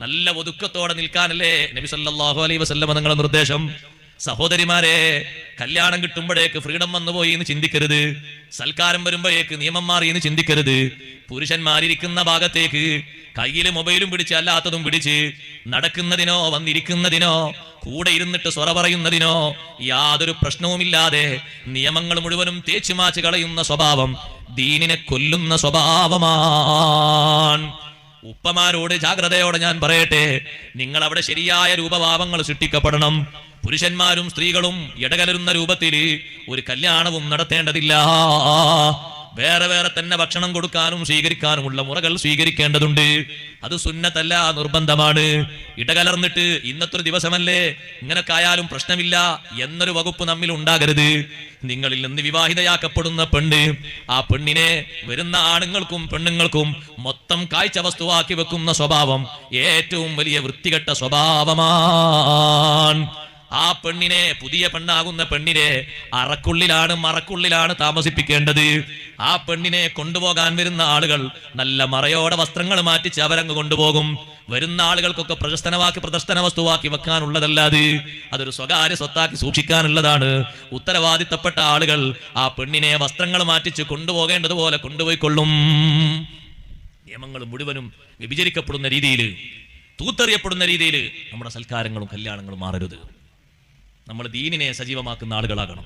നല്ല ഒതുക്കത്തോടെ നിൽക്കാനല്ലേ നബി സല്ലല്ലാഹു അലൈഹി വസല്ലം നിങ്ങളുടെ നിർദ്ദേശം. സഹോദരിമാരെ, കല്യാണം കിട്ടുമ്പോഴേക്ക് ഫ്രീഡം വന്നുപോയി എന്ന് ചിന്തിക്കരുത്. സൽക്കാരം വരുമ്പോഴേക്ക് നിയമം മാറി എന്ന് ചിന്തിക്കരുത്. പുരുഷന്മാരിയ്ക്കുന്ന ഭാഗത്തേക്ക് കയ്യിൽ മൊബൈലും പിടിച്ച് അല്ലാത്തതും പിടിച്ച് നടക്കുന്നതിനോ വന്നിരിക്കുന്നതിനോ കൂടെ ഇരുന്നിട്ട് സ്വറ പറയുന്നതിനോ യാതൊരു പ്രശ്നവുമില്ലാതെ നിയമങ്ങൾ മുഴുവനും തേച്ചുമാച്ച് കളയുന്ന സ്വഭാവം ദീനിനെ കൊല്ലുന്ന സ്വഭാവമാണ്. ഉപ്പമാരോട് ജാഗ്രതയോടെ ഞാൻ പറയട്ടെ, നിങ്ങൾ അവിടെ ശരിയായ രൂപഭാവങ്ങൾ സൃഷ്ടിക്കപ്പെടണം. പുരുഷന്മാരും സ്ത്രീകളും ഇടകലരുന്ന രൂപത്തിൽ ഒരു കല്യാണവും നടത്തേണ്ടതില്ല. വേറെ വേറെ തന്നെ ഭക്ഷണം കൊടുക്കാനും സ്വീകരിക്കാനുമുള്ള മുറകൾ സ്വീകരിക്കേണ്ടതുണ്ട്. അത് സുന്നത്തല്ല, നിർബന്ധമാണ്. ഇടകലർന്നിട്ട് ഇന്നത്തൊരു ദിവസമല്ലേ, ഇങ്ങനൊക്കെ ആയാലും പ്രശ്നമില്ല എന്നൊരു വകുപ്പ് നമ്മിൽ ഉണ്ടാകരുത്. നിങ്ങളിൽ നിന്ന് വിവാഹിതയാക്കപ്പെടുന്ന പെണ്ണ്, ആ പെണ്ണിനെ വരുന്ന ആണുങ്ങൾക്കും പെണ്ണുങ്ങൾക്കും മൊത്തം കാഴ്ച വസ്തുവാക്കി വെക്കുന്ന സ്വഭാവം ഏറ്റവും വലിയ വൃത്തികെട്ട സ്വഭാവമാണ്. ആ പെണ്ണിനെ, പുതിയ പെണ്ണാകുന്ന പെണ്ണിനെ മറക്കുള്ളിലാണ് താമസിപ്പിക്കേണ്ടത്. ആ പെണ്ണിനെ കൊണ്ടുപോകാൻ വരുന്ന ആളുകൾ നല്ല മറയോടെ വസ്ത്രങ്ങൾ മാറ്റിച്ച് അവരങ്ങ് കൊണ്ടുപോകും. വരുന്ന ആളുകൾക്കൊക്കെ പ്രദർശന വസ്തുവാക്കി വെക്കാനുള്ളതല്ലാതെ അതൊരു സ്വകാര്യ സ്വത്താക്കി സൂക്ഷിക്കാനുള്ളതാണ്. ഉത്തരവാദിത്തപ്പെട്ട ആളുകൾ ആ പെണ്ണിനെ വസ്ത്രങ്ങൾ മാറ്റിച്ച് കൊണ്ടുപോകേണ്ടതുപോലെ കൊണ്ടുപോയിക്കൊള്ളും. നിയമങ്ങൾ മുഴുവനും വിഭജിക്കപ്പെടുന്ന രീതിയിൽ, തൂത്തെറിയപ്പെടുന്ന രീതിയിൽ നമ്മുടെ സൽക്കാരങ്ങളും കല്യാണങ്ങളും മാറരുത്. നമ്മൾ ദീനിനെ സജീവമാക്കുന്ന ആളുകളാകണം.